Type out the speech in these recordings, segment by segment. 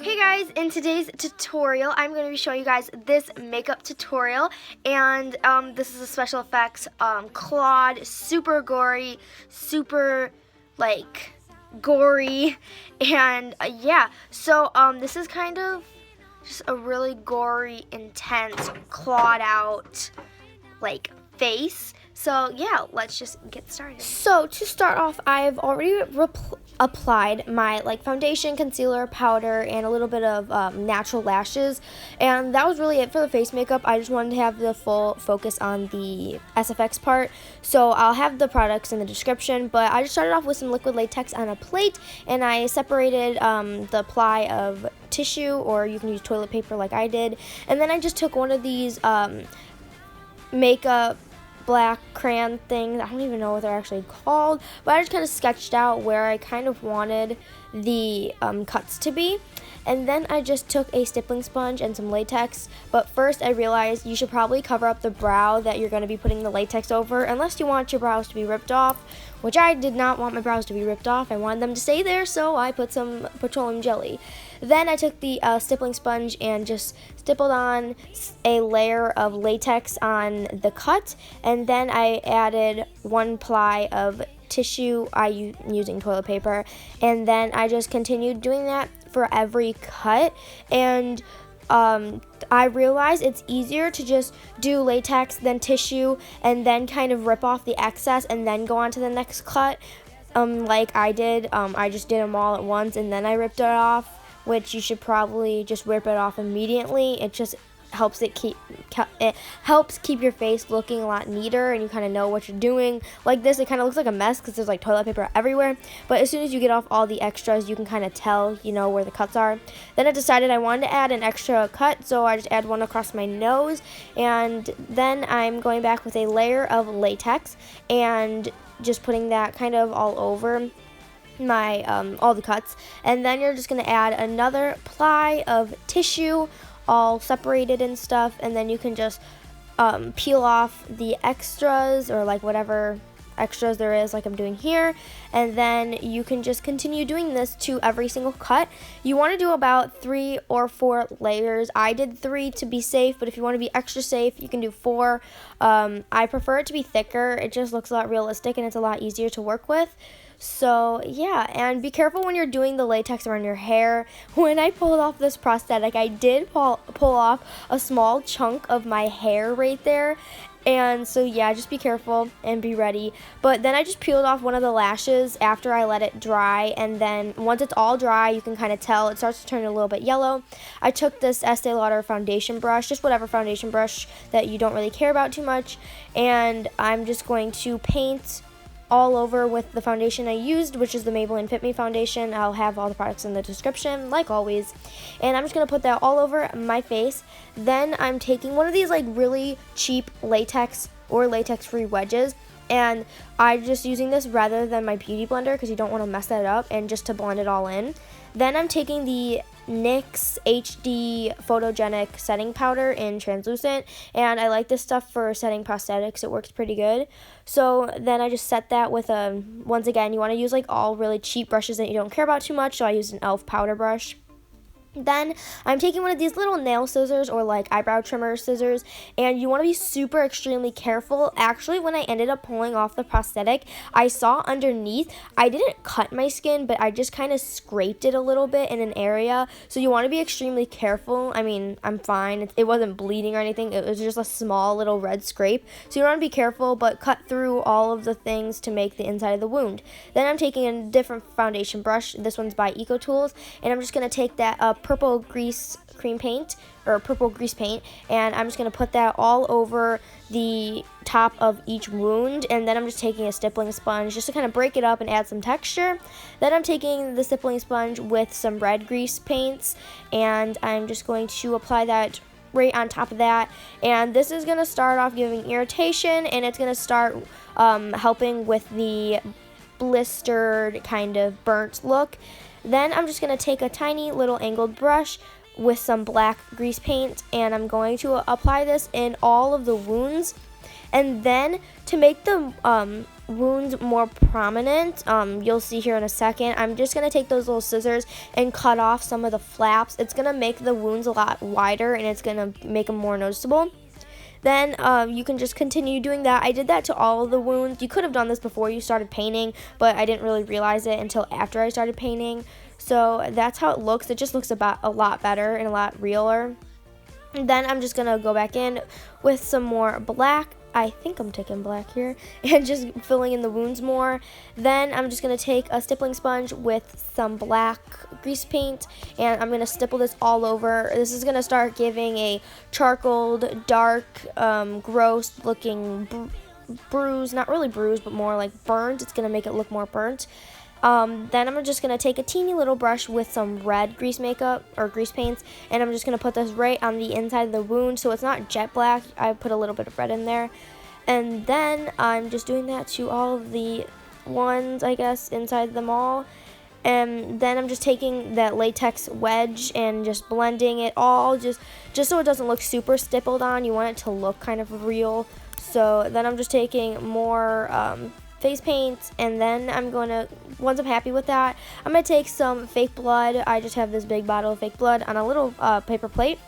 Hey guys, in today's tutorial, I'm going to be showing you guys this makeup tutorial, and this is a special effects clawed, super gory, super gory, and yeah. So this is kind of just a really gory, intense, clawed out face. So yeah, let's just get started. So to start off, I've already applied my foundation, concealer, powder, and a little bit of natural lashes, and that was really it for the face makeup. I just wanted to have the full focus on the SFX part, so I'll have the products in the description, but I just started off with some liquid latex on a plate, and I separated the ply of tissue, or you can use toilet paper like I did, and then I just took one of these makeup black crayon things. I don't even know what they're actually called, but I just kind of sketched out where I kind of wanted the cuts to be, and then I just took a stippling sponge and some latex. But first I realized you should probably cover up the brow that you're going to be putting the latex over, unless you want your brows to be ripped off, which I did not want my brows to be ripped off. I wanted them to stay there, so I put some petroleum jelly. Then I took the stippling sponge and just stippled on a layer of latex on the cut, and then I added one ply of tissue, using toilet paper, and then I just continued doing that for every cut. And I realized it's easier to just do latex than tissue, and then kind of rip off the excess and then go on to the next cut, like I did. I just did them all at once and then I ripped it off, which you should probably just rip it off immediately. It just helps keep your face looking a lot neater, and you kind of know what you're doing. Like this, it kind of looks like a mess because there's toilet paper everywhere, but as soon as you get off all the extras, you can kind of tell, where the cuts are. Then I decided I wanted to add an extra cut, so I just add one across my nose, and then I'm going back with a layer of latex and just putting that kind of all over my all the cuts, and then you're just going to add another ply of tissue, all separated and stuff, and then you can just peel off the extras, or whatever extras there is, like I'm doing here, and then you can just continue doing this to every single cut. You want to do about 3 or 4 layers. I did 3 to be safe, but if you want to be extra safe, you can do 4. I prefer it to be thicker. It just looks a lot realistic and it's a lot easier to work with. So yeah, and be careful when you're doing the latex around your hair. When I pulled off this prosthetic, I did pull off a small chunk of my hair right there, and so yeah, just be careful and be ready. But then I just peeled off one of the lashes after I let it dry, and then once it's all dry, you can kind of tell it starts to turn a little bit yellow. I took this Estee Lauder foundation brush, just whatever foundation brush that you don't really care about too much, and I'm just going to paint all over with the foundation I used, which is the Maybelline Fit Me foundation. I'll have all the products in the description, like always. And I'm just going to put that all over my face. Then I'm taking one of these really cheap latex or latex-free wedges, and I'm just using this rather than my beauty blender because you don't want to mess that up, and just to blend it all in. Then I'm taking the NYX HD Photogenic setting powder in translucent, and I like this stuff for setting prosthetics. It works pretty good. So then I just set that with once again, you want to use all really cheap brushes that you don't care about too much, so I used an e.l.f. powder brush. Then I'm taking one of these little nail scissors, or eyebrow trimmer scissors, and you want to be super extremely careful. Actually, when I ended up pulling off the prosthetic, I saw underneath, I didn't cut my skin, but I just kind of scraped it a little bit in an area, so you want to be extremely careful. I mean, I'm fine. It wasn't bleeding or anything. It was just a small little red scrape, so you want to be careful, but cut through all of the things to make the inside of the wound. Then I'm taking a different foundation brush. This one's by EcoTools, and I'm just going to take that purple grease paint, and I'm just going to put that all over the top of each wound, and then I'm just taking a stippling sponge just to kind of break it up and add some texture. Then I'm taking the stippling sponge with some red grease paints, and I'm just going to apply that right on top of that, and this is going to start off giving irritation, and it's going to start helping with the blistered kind of burnt look. Then I'm just going to take a tiny little angled brush with some black grease paint, and I'm going to apply this in all of the wounds. And then to make the wounds more prominent. You'll see here in a second. I'm just going to take those little scissors and cut off some of the flaps. It's going to make the wounds a lot wider, and it's going to make them more noticeable. Then you can just continue doing that. I did that to all of the wounds. You could have done this before you started painting, but I didn't really realize it until after I started painting. So that's how it looks. It just looks about a lot better and a lot realer. And then I'm just going to go back in with some more black. I think I'm taking black here and just filling in the wounds more. Then I'm just going to take a stippling sponge with some black grease paint, and I'm going to stipple this all over. This is going to start giving a charcoaled, dark, gross looking bruise. Not really bruise, but more like burnt. It's going to make it look more burnt. Then I'm just going to take a teeny little brush with some red grease makeup or grease paints, and I'm just going to put this right on the inside of the wound so it's not jet black. I put a little bit of red in there. And then I'm just doing that to all of the ones, I guess, inside them all. And then I'm just taking that latex wedge and just blending it all just so it doesn't look super stippled on. You want it to look kind of real. So then I'm just taking more face paint, and then I'm going to, once I'm happy with that, I'm going to take some fake blood. I just have this big bottle of fake blood on a little paper plate.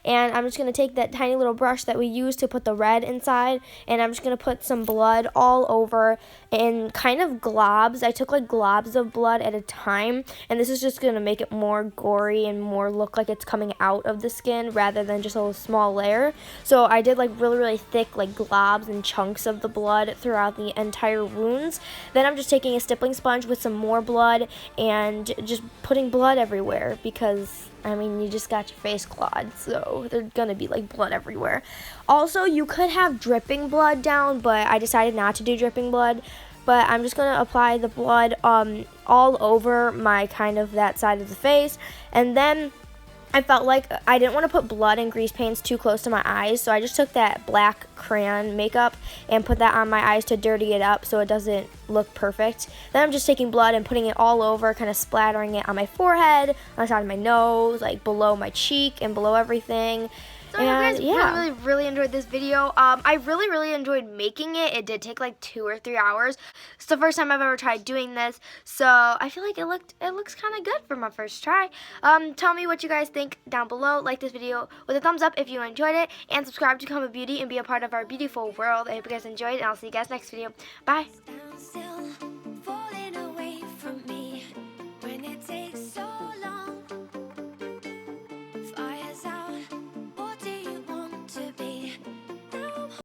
And I'm just going to take that tiny little brush that we used to put the red inside, and I'm just going to put some blood all over in kind of globs. I took like globs of blood at a time, and this is just going to make it more gory and more look like it's coming out of the skin rather than just a little small layer. So I did like really, really thick like globs and chunks of the blood throughout the entire wounds. Then I'm just taking a stippling sponge with some more blood and just putting blood everywhere because, I mean, you just got your face clawed, so there's gonna be like blood everywhere. Also, you could have dripping blood down, but I decided not to do dripping blood. But I'm just gonna apply the blood all over my kind of that side of the face, and then I felt like I didn't want to put blood and grease paints too close to my eyes, so I just took that black crayon makeup and put that on my eyes to dirty it up so it doesn't look perfect. Then I'm just taking blood and putting it all over, kind of splattering it on my forehead, on the side of my nose, like below my cheek and below everything. So and, you guys really enjoyed this video. I really enjoyed making it. It did take like 2 or 3 hours. It's the first time I've ever tried doing this, so I feel like it looks kind of good for my first try. Tell me what you guys think down below. Like this video with a thumbs up if you enjoyed it, and subscribe to Come Beauty and be a part of our beautiful world. I hope you guys enjoyed, and I'll see you guys next video. Bye.